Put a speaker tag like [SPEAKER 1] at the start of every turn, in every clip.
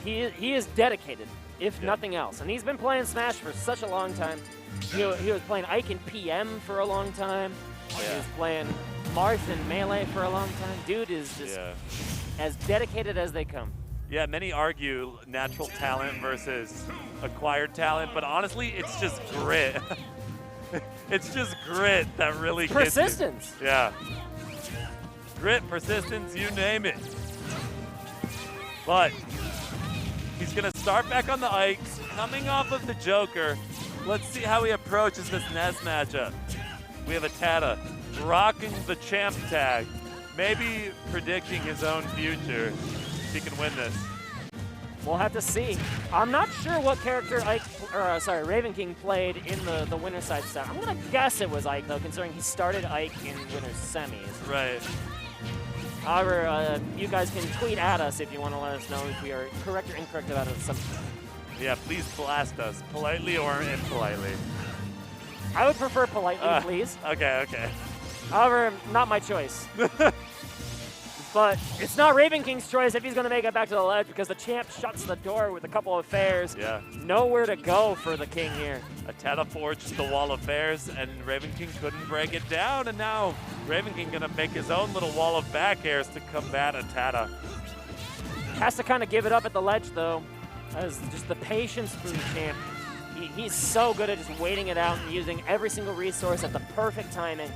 [SPEAKER 1] he is dedicated, if nothing else. And he's been playing Smash for such a long time. He was playing Ike in PM for a long time. He was playing Marth in Melee for a long time. Dude is just as dedicated as they come.
[SPEAKER 2] Yeah, many argue natural talent versus acquired talent, but honestly, it's just grit. It's just grit that really gets
[SPEAKER 1] Persistence.
[SPEAKER 2] you. Yeah. Grit, persistence, you name it. But he's going to start back on the Ikes, coming off of the Joker. Let's see how he approaches this Ness matchup. We have ATATA rocking the champ tag, maybe predicting his own future if he can win this.
[SPEAKER 1] We'll have to see. I'm not sure what character Ravenking played in the winner's side set. I'm going to guess it was Ike, though, considering he started Ike in winner's semis.
[SPEAKER 2] Right.
[SPEAKER 1] However, you guys can tweet at us if you want to let us know if we are correct or incorrect about something.
[SPEAKER 2] Yeah, please blast us, politely or impolitely.
[SPEAKER 1] I would prefer politely, please.
[SPEAKER 2] Okay.
[SPEAKER 1] However, not my choice. But it's not Ravenking's choice if he's going to make it back to the ledge because the champ shuts the door with a couple of fairs.
[SPEAKER 2] Yeah.
[SPEAKER 1] Nowhere to go for the king here.
[SPEAKER 2] ATATA forged the wall of fairs, and Ravenking couldn't break it down, and now Ravenking going to make his own little wall of back airs to combat ATATA.
[SPEAKER 1] Has to kind of give it up at the ledge, though. As just the patience from the champ. He's so good at just waiting it out and using every single resource at the perfect timing.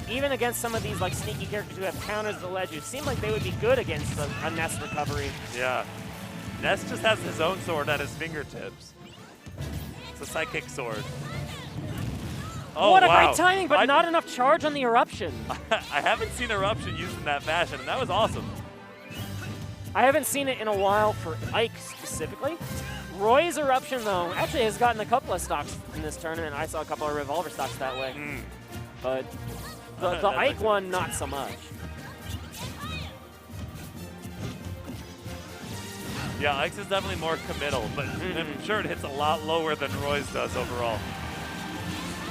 [SPEAKER 1] Even against some of these like sneaky characters who have counters at the ledge, it seem like they would be good against a Ness recovery.
[SPEAKER 2] Yeah. Ness just has his own sword at his fingertips. It's a psychic sword. Oh,
[SPEAKER 1] what a
[SPEAKER 2] wow.
[SPEAKER 1] great timing, but not enough charge on the eruption.
[SPEAKER 2] I haven't seen eruption used in that fashion, and that was awesome.
[SPEAKER 1] I haven't seen it in a while for Ike specifically. Roy's eruption, though, actually has gotten a couple of stocks in this tournament. I saw a couple of revolver stocks that way. But the Ike one, not so much.
[SPEAKER 2] Yeah, Ike's is definitely more committal, but I'm sure it hits a lot lower than Roy's does overall.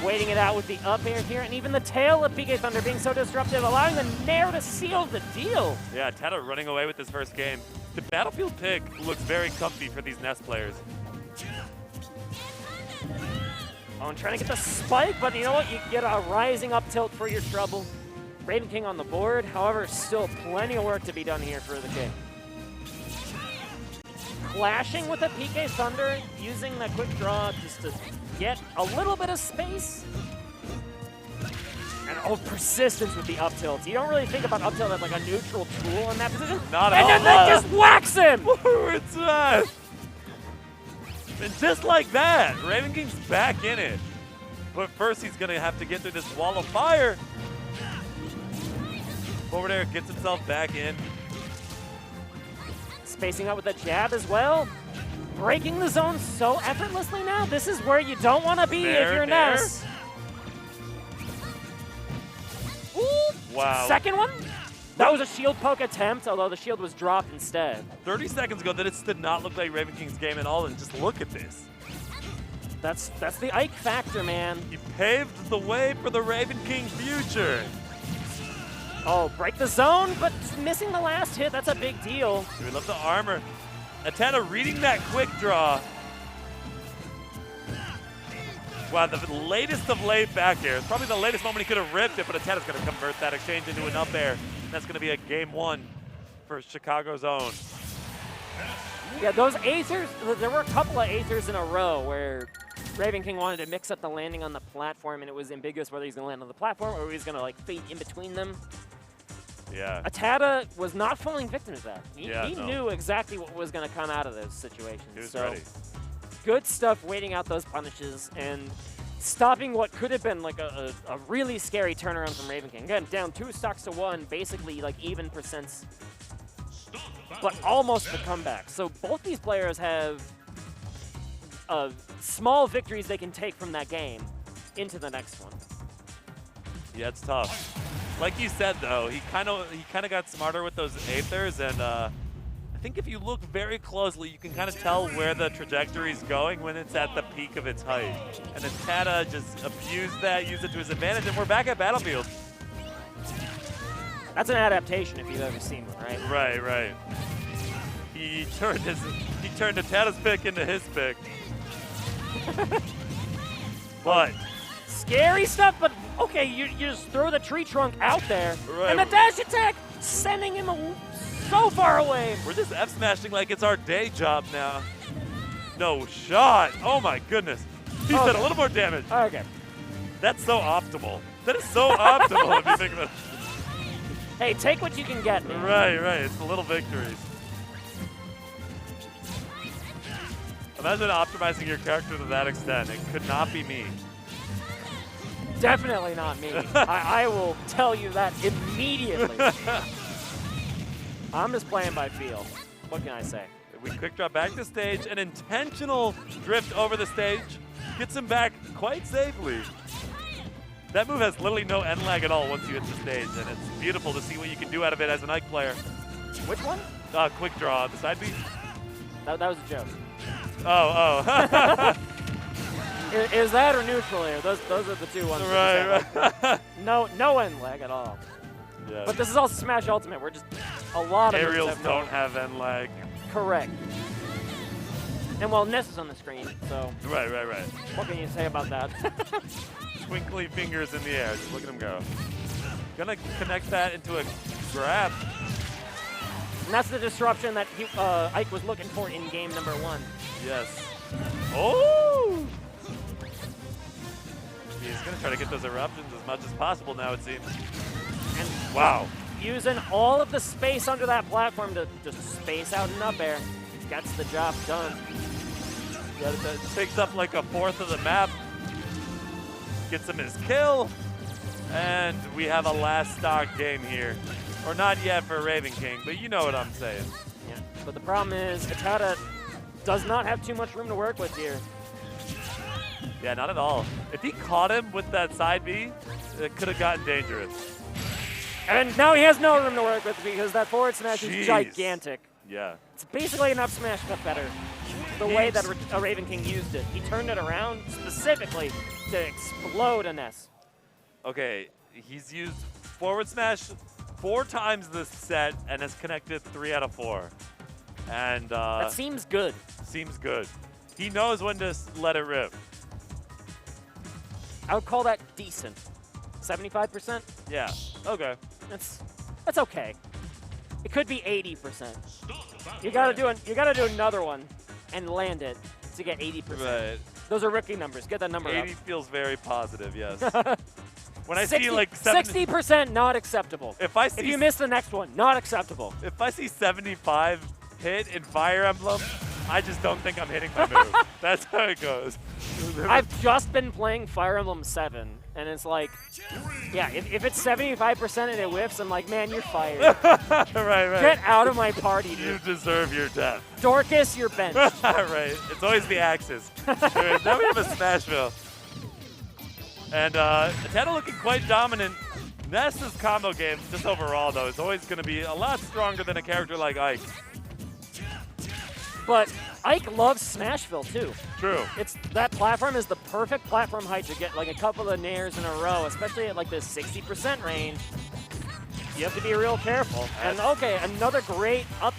[SPEAKER 1] Waiting it out with the up air here, and even the tail of PK Thunder being so disruptive, allowing the Nair to seal the deal.
[SPEAKER 2] Yeah, ATATA running away with this first game. The Battlefield pick looks very comfy for these Ness players.
[SPEAKER 1] Oh, and trying to get the spike, but you know what? You get a rising up tilt for your trouble. Ravenking on the board, however, still plenty of work to be done here for the king. Clashing with the PK Thunder, using that quick draw just to get a little bit of space. And persistence with the up tilt. You don't really think about up tilt as like a neutral tool in that position.
[SPEAKER 2] Not at all.
[SPEAKER 1] And then they just whacks him!
[SPEAKER 2] What's that? And just like that, Ravenking's back in it. But first he's gonna have to get through this wall of fire. Over there, gets himself back in.
[SPEAKER 1] Spacing out with a jab as well. Breaking the zone so effortlessly now. This is where you don't want to be if you're Ness.
[SPEAKER 2] Wow.
[SPEAKER 1] Second one? That was a shield poke attempt, although the shield was dropped instead.
[SPEAKER 2] 30 seconds ago, this did not look like Ravenking's game at all, and just look at this.
[SPEAKER 1] That's the Ike factor, man.
[SPEAKER 2] He paved the way for the Ravenking future.
[SPEAKER 1] Oh, break the zone, but missing the last hit, that's a big deal.
[SPEAKER 2] We love the armor. ATATA reading that quick draw. Wow, the latest of late back airs. Probably the latest moment he could have ripped it, but ATATA's going to convert that exchange into an up air. That's going to be a game one for Chicago's own.
[SPEAKER 1] Yeah, those Aethers, there were a couple of Aethers in a row where Ravenking wanted to mix up the landing on the platform, and it was ambiguous whether he's going to land on the platform or he's going to like fade in between them.
[SPEAKER 2] Yeah.
[SPEAKER 1] ATATA was not falling victim to that. He
[SPEAKER 2] no.
[SPEAKER 1] knew exactly what was going to come out of those situations.
[SPEAKER 2] He was
[SPEAKER 1] so
[SPEAKER 2] ready.
[SPEAKER 1] Good stuff waiting out those punishes and stopping what could have been like a really scary turnaround from Ravenking. Again, down 2 stocks to 1, basically like even percents, but almost the comeback. So both these players have small victories they can take from that game into the next one.
[SPEAKER 2] Yeah, it's tough. Like you said, though, he kind of got smarter with those Aethers, and I think if you look very closely, you can kind of tell where the trajectory is going when it's at the peak of its height. And then ATATA just abused that, used it to his advantage, and we're back at Battlefield.
[SPEAKER 1] That's an adaptation if you've ever seen one, right?
[SPEAKER 2] Right. He turned his He turned ATATA's pick into his pick. But
[SPEAKER 1] scary stuff, but okay, you just throw the tree trunk out there,
[SPEAKER 2] Right.
[SPEAKER 1] and the dash attack sending him so far away.
[SPEAKER 2] we're just F-smashing like it's our day job now. No shot. Oh my goodness. He did a little more damage.
[SPEAKER 1] Okay.
[SPEAKER 2] That's so optimal. That is so optimal if you think about it.
[SPEAKER 1] Hey, take what you can get, man.
[SPEAKER 2] Right. It's the little victories. Imagine optimizing your character to that extent. It could not be me.
[SPEAKER 1] Definitely not me. I will tell you that immediately. I'm just playing by feel. What can I say?
[SPEAKER 2] We quick drop back to stage. An intentional drift over the stage gets him back quite safely. That move has literally no end lag at all once you hit the stage, and it's beautiful to see what you can do out of it as an Ike player.
[SPEAKER 1] Which one?
[SPEAKER 2] Quick draw, the side B.
[SPEAKER 1] That was a joke.
[SPEAKER 2] Oh.
[SPEAKER 1] Is that or neutral air? Those are the two ones.
[SPEAKER 2] Right.
[SPEAKER 1] No end lag at all.
[SPEAKER 2] Yeah.
[SPEAKER 1] But this is also Smash Ultimate. We're just a lot of moves
[SPEAKER 2] Aerials
[SPEAKER 1] have no-
[SPEAKER 2] don't have end lag.
[SPEAKER 1] Correct. And well, Ness is on the screen, so
[SPEAKER 2] Right.
[SPEAKER 1] what can you say about that?
[SPEAKER 2] Twinkly fingers in the air. Just look at him go. Gonna connect that into a grab.
[SPEAKER 1] And that's the disruption that Ike was looking for in game number 1.
[SPEAKER 2] Yes. Oh! He's gonna try to get those eruptions as much as possible now, it seems.
[SPEAKER 1] And
[SPEAKER 2] Wow.
[SPEAKER 1] using all of the space under that platform to just space out an up air gets the job done.
[SPEAKER 2] Yeah, that takes up like a fourth of the map. Gets him his kill. And we have a last stock game here. Or not yet for Ravenking, but you know what I'm saying.
[SPEAKER 1] Yeah. But the problem is, ATATA does not have too much room to work with here.
[SPEAKER 2] Yeah, not at all. If he caught him with that side B, it could have gotten dangerous.
[SPEAKER 1] And now he has no room to work with because that forward smash
[SPEAKER 2] Jeez.
[SPEAKER 1] is gigantic.
[SPEAKER 2] Yeah.
[SPEAKER 1] It's basically an up smash, but better. The way that a Ravenking used it. He turned it around specifically to explode a Ness.
[SPEAKER 2] Okay, he's used forward smash 4 times this set and has connected 3 out of 4. And
[SPEAKER 1] That seems good.
[SPEAKER 2] seems good. He knows when to let it rip.
[SPEAKER 1] I would call that decent. 75%?
[SPEAKER 2] Yeah. Okay.
[SPEAKER 1] That's okay. It could be 80%. You gotta do another one and land it to get 80%.
[SPEAKER 2] Right.
[SPEAKER 1] Those are rookie numbers. Get that number
[SPEAKER 2] 80
[SPEAKER 1] up.
[SPEAKER 2] feels very positive, yes. When I see like
[SPEAKER 1] 60% not acceptable.
[SPEAKER 2] If
[SPEAKER 1] If you miss the next one, not acceptable.
[SPEAKER 2] If I see 75 hit in Fire Emblem, I just don't think I'm hitting my move. That's how it goes.
[SPEAKER 1] I've just been playing Fire Emblem 7, and it's like, yeah, if it's 75% and it whiffs, I'm like, man, you're fired.
[SPEAKER 2] right.
[SPEAKER 1] Get out of my party,
[SPEAKER 2] You
[SPEAKER 1] dude.
[SPEAKER 2] deserve your death.
[SPEAKER 1] Dorcas, you're benched.
[SPEAKER 2] Right. It's always the axes. Right, now we have a Smashville. And ATATA looking quite dominant. Ness's combo game, just overall, though, is always going to be a lot stronger than a character like Ike.
[SPEAKER 1] But Ike loves Smashville, too.
[SPEAKER 2] True.
[SPEAKER 1] That platform is the perfect platform height to get like a couple of nairs in a row, especially at like the 60% range. You have to be real careful. And okay, another great up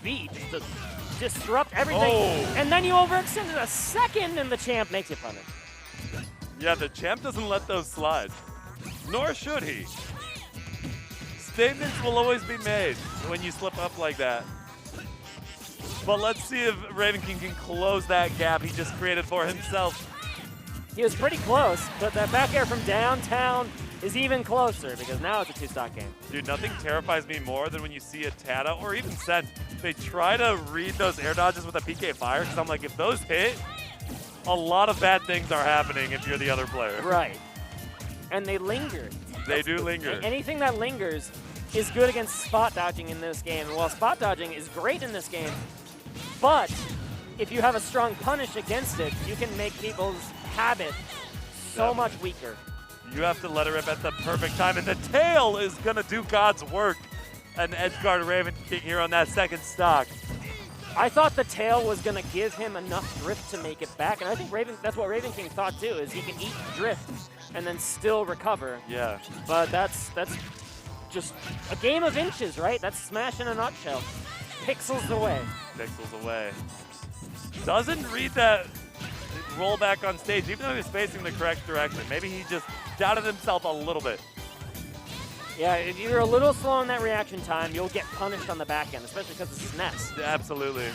[SPEAKER 1] B, just to disrupt everything.
[SPEAKER 2] Oh.
[SPEAKER 1] And then you overextended a second, and the champ makes you punish.
[SPEAKER 2] Yeah, the champ doesn't let those slide. Nor should he. Statements will always be made when you slip up like that. But let's see if Ravenking can close that gap he just created for himself.
[SPEAKER 1] He was pretty close, but that back air from downtown is even closer because now it's a 2-stock game.
[SPEAKER 2] Dude, nothing terrifies me more than when you see ATATA or even Sen. They try to read those air dodges with a PK Fire because I'm like, if those hit, a lot of bad things are happening if you're the other player.
[SPEAKER 1] Right. And they linger.
[SPEAKER 2] They do linger.
[SPEAKER 1] Anything that lingers is good against spot dodging in this game. And while spot dodging is great in this game, but if you have a strong punish against it, you can make people's habit so much weaker.
[SPEAKER 2] You have to let it rip at the perfect time, and the tail is going to do God's work. An edgeguard Ravenking here on that second stock.
[SPEAKER 1] I thought the tail was going to give him enough drift to make it back, and I think that's what Ravenking thought too, is he can eat drift and then still recover.
[SPEAKER 2] Yeah.
[SPEAKER 1] But that's just a game of inches, right? That's Smash in a nutshell. pixels away.
[SPEAKER 2] Pixels away. Doesn't read that roll back on stage, even though he's facing the correct direction. Maybe he just doubted himself a little bit.
[SPEAKER 1] Yeah, if you're a little slow in that reaction time, you'll get punished on the back end, especially because this is Ness.
[SPEAKER 2] Absolutely.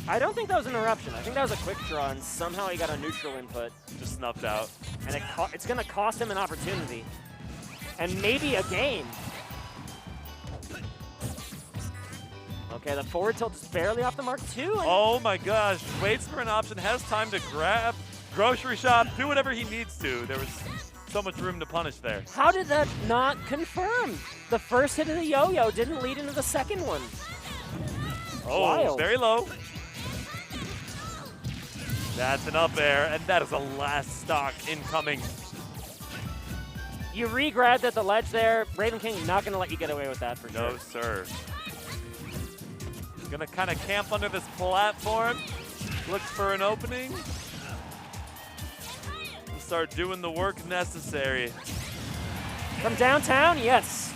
[SPEAKER 1] I don't think that was an eruption. I think that was a quick draw, and somehow he got a neutral input.
[SPEAKER 2] Just snuffed out.
[SPEAKER 1] And it's going to cost him an opportunity. And maybe a game. Okay, the forward tilt is barely off the mark, too.
[SPEAKER 2] Oh my gosh. Waits for an option, has time to grab, grocery shop, do whatever he needs to. There was so much room to punish there.
[SPEAKER 1] How did that not confirm? The first hit of the yo-yo didn't lead into the second one.
[SPEAKER 2] Oh,
[SPEAKER 1] Wild.
[SPEAKER 2] Very low. That's an up air, and that is a last stock incoming.
[SPEAKER 1] You re-grabbed at the ledge there. Ravenking not going to let you get away with that for sure.
[SPEAKER 2] No, sir. Gonna kind of camp under this platform. Looks for an opening. And start doing the work necessary.
[SPEAKER 1] From downtown, yes.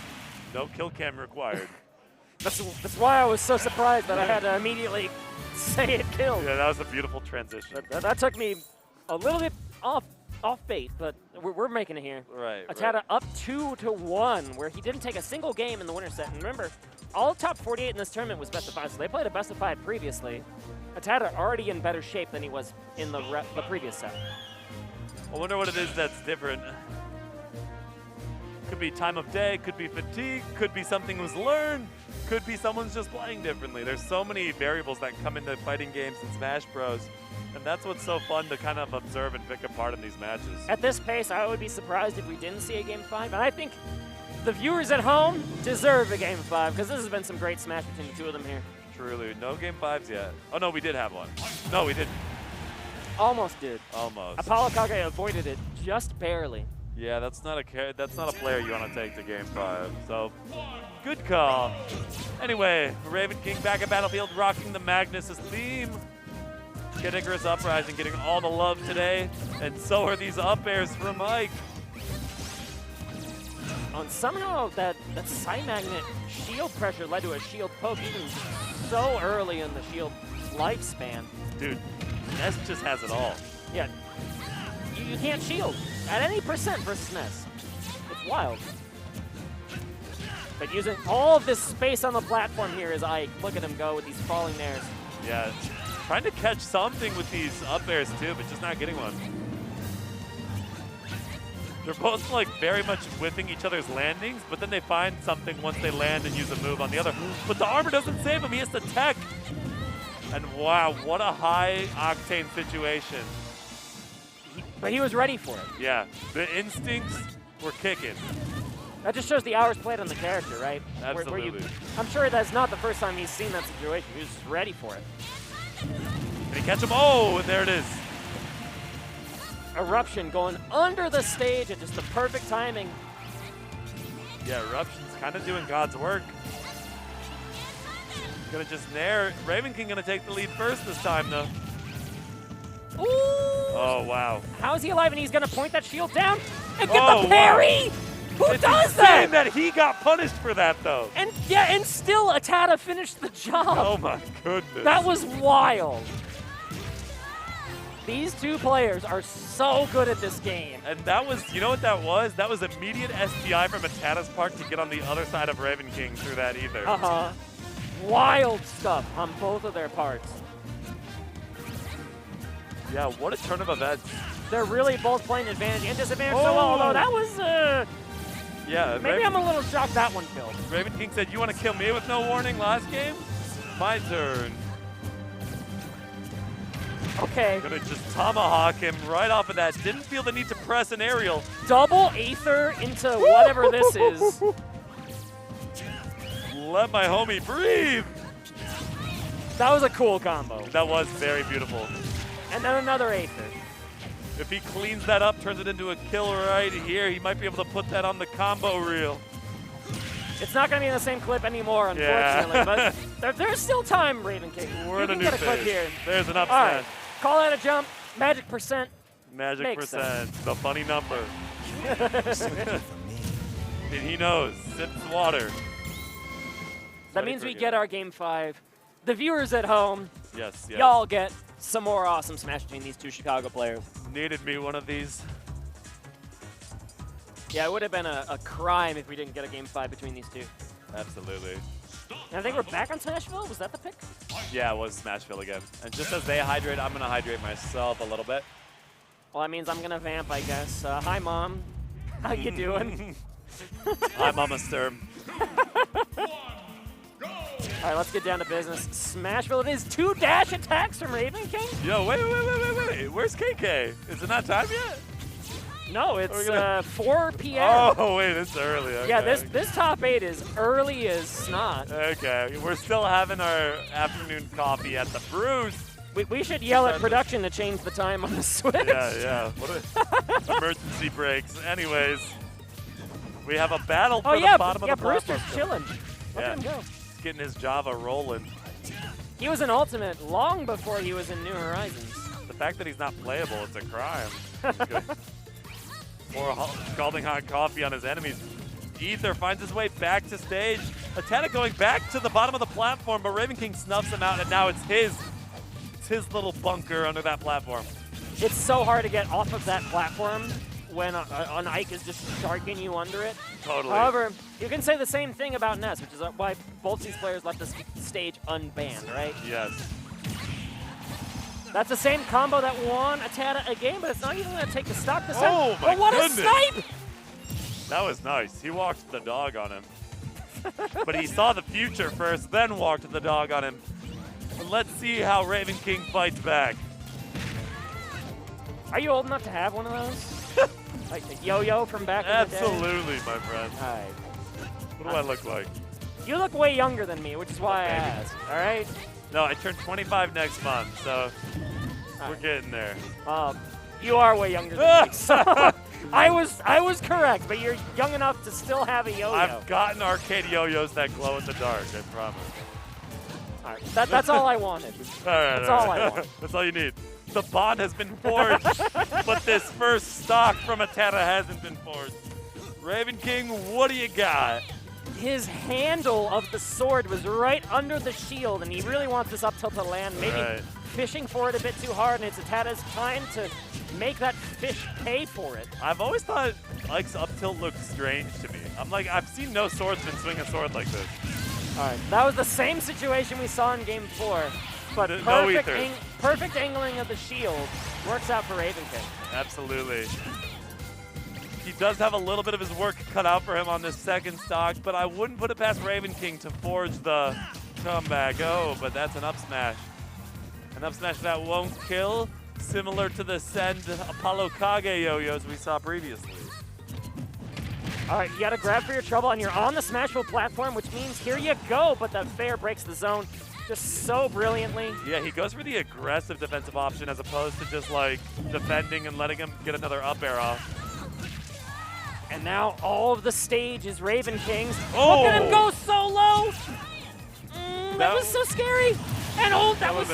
[SPEAKER 2] No kill cam required.
[SPEAKER 1] That's why I was so surprised that I had to immediately say it killed.
[SPEAKER 2] Yeah, that was a beautiful transition.
[SPEAKER 1] That took me a little bit off bait, but we're making it here.
[SPEAKER 2] Right.
[SPEAKER 1] ATATA up 2-1, where he didn't take a single game in the winner set. And remember, all top 48 in this tournament was best of 5, so they played a best of 5 previously. ATATA already in better shape than he was in the previous set.
[SPEAKER 2] I wonder what it is that's different. Could be time of day, could be fatigue, could be something was learned, could be someone's just playing differently. There's so many variables that come into fighting games in Smash Bros. And that's what's so fun to kind of observe and pick apart in these matches.
[SPEAKER 1] At this pace, I would be surprised if we didn't see a Game 5. And I think the viewers at home deserve a Game 5, because this has been some great Smash between the two of them here.
[SPEAKER 2] Truly. No Game 5s yet. Oh, no, we did have one. No, we didn't.
[SPEAKER 1] Almost did.
[SPEAKER 2] Almost.
[SPEAKER 1] Apollo Kage avoided it just barely.
[SPEAKER 2] Yeah, that's not a player you want to take to Game 5. So, good call. Anyway, Ravenking back at Battlefield, rocking the Magnus' theme. Kid Icarus Uprising getting all the love today, and so are these up airs for Mike.
[SPEAKER 1] And somehow that side magnet shield pressure led to a shield poke even so early in the shield lifespan.
[SPEAKER 2] Dude, Ness just has it all.
[SPEAKER 1] Yeah, you can't shield at any percent versus Ness. It's wild. But using all of this space on the platform here is Ike. Look at him go with these falling nairs.
[SPEAKER 2] Yeah, trying to catch something with these up airs too, but just not getting one. They're both like very much whiffing each other's landings, but then they find something once they land and use a move on the other. But the armor doesn't save him, he has to tech. And wow, what a high octane situation.
[SPEAKER 1] But he was ready for it.
[SPEAKER 2] Yeah, the instincts were kicking.
[SPEAKER 1] That just shows the hours played on the character, right?
[SPEAKER 2] Absolutely.
[SPEAKER 1] I'm sure that's not the first time he's seen that situation. He was just ready for it.
[SPEAKER 2] Can he catch him? Oh, and there it is.
[SPEAKER 1] Eruption going under the stage at just the perfect timing.
[SPEAKER 2] Yeah, Eruption's kind of doing God's work. Gonna just nair. Ravenking gonna take the lead first this time, though.
[SPEAKER 1] Ooh!
[SPEAKER 2] Oh, wow.
[SPEAKER 1] How is he alive? And he's gonna point that shield down and get the
[SPEAKER 2] Wow.
[SPEAKER 1] parry? Who does that?
[SPEAKER 2] That he got punished for that, though.
[SPEAKER 1] And yeah, and still ATATA finished the job.
[SPEAKER 2] Oh my goodness.
[SPEAKER 1] That was wild. These two players are so good at this game.
[SPEAKER 2] And that was, you know what that was? That was immediate SPI from ATATA's part to get on the other side of Ravenking through that ether.
[SPEAKER 1] Uh-huh. Wild stuff on both of their parts.
[SPEAKER 2] Yeah, what a turn of events.
[SPEAKER 1] They're really both playing advantage and disadvantage so
[SPEAKER 2] Oh.
[SPEAKER 1] well, although that was,
[SPEAKER 2] Yeah,
[SPEAKER 1] maybe I'm a little shocked that one killed.
[SPEAKER 2] Ravenking said, you want to kill me with no warning last game? My turn.
[SPEAKER 1] Okay.
[SPEAKER 2] Gonna just tomahawk him right off of that. Didn't feel the need to press an aerial.
[SPEAKER 1] Double Aether into whatever this is.
[SPEAKER 2] Let my homie breathe.
[SPEAKER 1] That was a cool combo.
[SPEAKER 2] That was very beautiful.
[SPEAKER 1] And then another Aether.
[SPEAKER 2] If he cleans that up, turns it into a kill right here, he might be able to put that on the combo reel.
[SPEAKER 1] It's not going to be in the same clip anymore, unfortunately,
[SPEAKER 2] Yeah.
[SPEAKER 1] but there's still time, Ravenking.
[SPEAKER 2] We're
[SPEAKER 1] you
[SPEAKER 2] in a
[SPEAKER 1] can
[SPEAKER 2] new
[SPEAKER 1] get a clip
[SPEAKER 2] phase.
[SPEAKER 1] here.
[SPEAKER 2] There's an up
[SPEAKER 1] All right,
[SPEAKER 2] smash.
[SPEAKER 1] call that a jump. Magic percent.
[SPEAKER 2] Magic
[SPEAKER 1] Makes
[SPEAKER 2] percent, the funny number. And he knows. Sips water.
[SPEAKER 1] That means we get our Game 5. The viewers at home,
[SPEAKER 2] Yes, yes.
[SPEAKER 1] y'all get some more awesome Smash between these two Chicago players.
[SPEAKER 2] Needed me one of these.
[SPEAKER 1] Yeah, it would have been a crime if we didn't get a Game 5 between these two.
[SPEAKER 2] Absolutely.
[SPEAKER 1] And I think we're back on Smashville? Was that the pick?
[SPEAKER 2] Yeah, it was Smashville again. And just as they hydrate, I'm going to hydrate myself a little bit.
[SPEAKER 1] Well, that means I'm going to vamp, I guess. Hi, Mom. How you doing?
[SPEAKER 2] Hi, Mama Sturm.
[SPEAKER 1] All right, let's get down to business. Smashville, it is 2 dash attacks from Ravenking?
[SPEAKER 2] Yo, wait. Where's KK? Is it not time yet?
[SPEAKER 1] No, it's 4 p.m.
[SPEAKER 2] Oh, wait, it's early. Okay.
[SPEAKER 1] Yeah, this top 8 is early as snot.
[SPEAKER 2] Okay, we're still having our afternoon coffee at the Brews.
[SPEAKER 1] We should yell at production to change the time on the Switch.
[SPEAKER 2] Yeah. What emergency breaks. Anyways, we have a battle for the bottom of the platform.
[SPEAKER 1] Brewster's chilling. Let him go.
[SPEAKER 2] Getting his Java rolling.
[SPEAKER 1] He was in Ultimate long before he was in New Horizons.
[SPEAKER 2] The fact that he's not playable, it's a crime. More scalding hot coffee on his enemies. Ether finds his way back to stage. ATATA going back to the bottom of the platform, but Ravenking snuffs him out, and now it's his little bunker under that platform.
[SPEAKER 1] It's so hard to get off of that platform when an Ike is just sharking you under it.
[SPEAKER 2] Totally.
[SPEAKER 1] However, you can say the same thing about Ness, which is why both these players left this stage unbanned, right?
[SPEAKER 2] Yes.
[SPEAKER 1] That's the same combo that won ATATA a game, but it's not even going to take the stock this time.
[SPEAKER 2] Oh, my
[SPEAKER 1] what
[SPEAKER 2] goodness.
[SPEAKER 1] a snipe!
[SPEAKER 2] That was nice. He walked the dog on him. But he saw the future first, then walked the dog on him. And let's see how Ravenking fights back.
[SPEAKER 1] Are you old enough to have one of those? Like the yo-yo from back in the day?
[SPEAKER 2] Absolutely, my friend.
[SPEAKER 1] All right.
[SPEAKER 2] What do I look like?
[SPEAKER 1] You look way younger than me, which is why I asked, all right?
[SPEAKER 2] No, I turn 25 next month, so we're getting there.
[SPEAKER 1] You are way younger than me, so I was correct, but you're young enough to still have a yo-yo.
[SPEAKER 2] I've gotten arcade yo-yos that glow in the dark, I promise.
[SPEAKER 1] All right, that's all I wanted.
[SPEAKER 2] That's
[SPEAKER 1] all I want.
[SPEAKER 2] That's all you need. The bond has been forged, but this first stock from ATATA hasn't been forged. Ravenking, what do you got?
[SPEAKER 1] His handle of the sword was right under the shield, and he really wants this up tilt to land, maybe fishing for it a bit too hard, and it's ATATA's time to make that fish pay for it.
[SPEAKER 2] I've always thought Ike's up tilt looked strange to me. I'm like, I've seen no swordsman swing a sword like this.
[SPEAKER 1] All right, that was the same situation we saw in Game 4, but perfect angling of the shield works out for Ravenking.
[SPEAKER 2] Absolutely. He does have a little bit of his work cut out for him on this second stock, but I wouldn't put it past Ravenking to forge the comeback. Oh, but that's an up smash. An up smash that won't kill, similar to the Send Apollo Kage yo-yos we saw previously.
[SPEAKER 1] All right, you got to grab for your trouble, and you're on the Smashville platform, which means here you go, but the fair breaks the zone just so brilliantly.
[SPEAKER 2] Yeah, he goes for the aggressive defensive option as opposed to just, like, defending and letting him get another up air off.
[SPEAKER 1] And now all of the stage is Ravenking's.
[SPEAKER 2] Oh!
[SPEAKER 1] Look at him go so low! That was so scary! And that was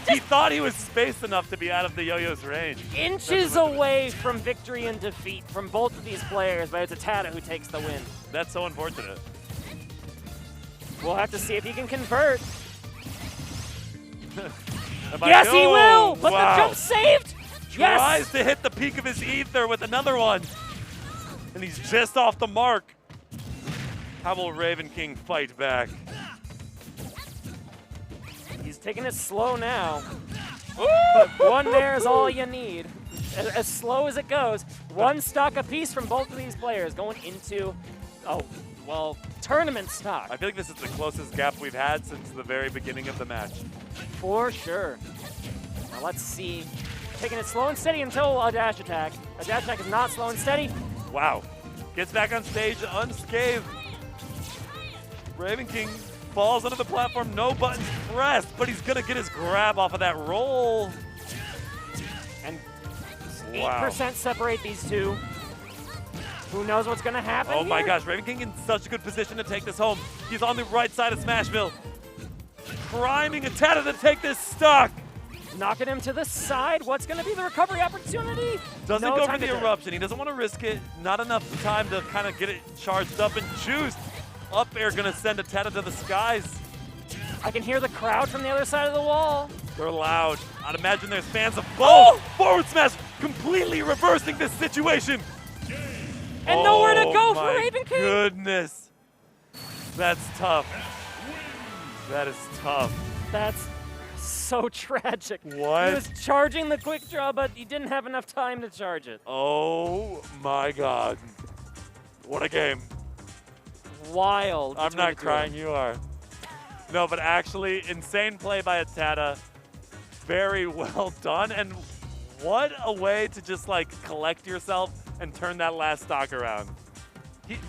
[SPEAKER 2] he thought he was spaced enough to be out of the yo-yo's range.
[SPEAKER 1] Inches away from victory and defeat from both of these players, but it's ATATA who takes the win.
[SPEAKER 2] That's so unfortunate.
[SPEAKER 1] We'll have to see if he can convert.
[SPEAKER 2] Yes,
[SPEAKER 1] he will! But
[SPEAKER 2] wow.
[SPEAKER 1] the jump saved!
[SPEAKER 2] Tries to hit the peak of his ether with another one. And he's just off the mark. How will Ravenking fight back?
[SPEAKER 1] He's taking it slow now. But one there is all you need. As slow as it goes. One stock apiece from both of these players going into, tournament stock.
[SPEAKER 2] I feel like this is the closest gap we've had since the very beginning of the match.
[SPEAKER 1] For sure. Now let's see. Taking it slow and steady until a dash attack. A dash attack is not slow and steady.
[SPEAKER 2] Wow. Gets back on stage unscathed. Ravenking falls onto the platform, no buttons pressed, but he's going to get his grab off of that roll.
[SPEAKER 1] And 8% separate these two. Who knows what's going to happen
[SPEAKER 2] Oh my
[SPEAKER 1] here?
[SPEAKER 2] gosh, Ravenking in such a good position to take this home. He's on the right side of Smashville. Priming ATATA to take this stock.
[SPEAKER 1] Knocking him to the side. What's going to be the recovery opportunity?
[SPEAKER 2] Doesn't
[SPEAKER 1] No
[SPEAKER 2] go
[SPEAKER 1] time
[SPEAKER 2] for the
[SPEAKER 1] to dip.
[SPEAKER 2] eruption. He doesn't want to risk it. Not enough time to kind of get it charged up and juiced. Up air going to send ATATA to the skies.
[SPEAKER 1] I can hear the crowd from the other side of the wall.
[SPEAKER 2] They're loud. I'd imagine there's fans of both. Forward smash, completely reversing this situation.
[SPEAKER 1] And nowhere to go for
[SPEAKER 2] my
[SPEAKER 1] Ravenking.
[SPEAKER 2] Goodness. That's tough. That is tough.
[SPEAKER 1] That's so tragic.
[SPEAKER 2] What?
[SPEAKER 1] He was charging the quick draw, but he didn't have enough time to charge it.
[SPEAKER 2] Oh my God. What a game.
[SPEAKER 1] Wild.
[SPEAKER 2] I'm
[SPEAKER 1] between
[SPEAKER 2] not
[SPEAKER 1] the two of
[SPEAKER 2] crying,
[SPEAKER 1] them.
[SPEAKER 2] you are. No, but actually, insane play by ATATA. Very well done. And what a way to just like collect yourself and turn that last stock around.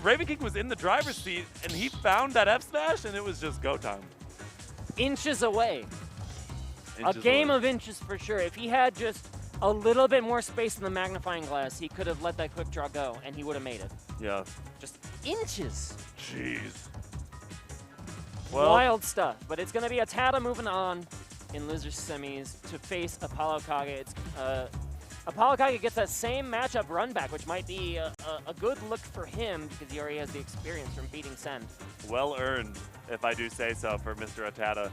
[SPEAKER 2] Ravenking was in the driver's seat and he found that F smash and it was just go time.
[SPEAKER 1] Inches away.
[SPEAKER 2] Inches
[SPEAKER 1] A game
[SPEAKER 2] away.
[SPEAKER 1] of inches for sure. If he had just a little bit more space in the magnifying glass, he could have let that quick draw go and he would have made it.
[SPEAKER 2] Yeah.
[SPEAKER 1] Just inches.
[SPEAKER 2] Jeez. Well,
[SPEAKER 1] Wild stuff. But it's going to be ATATA moving on in losers semis to face Apollo Kage. It's Apollo Kage gets that same matchup run back, which might be a good look for him because he already has the experience from beating Send.
[SPEAKER 2] well earned, if I do say so, for Mr. ATATA.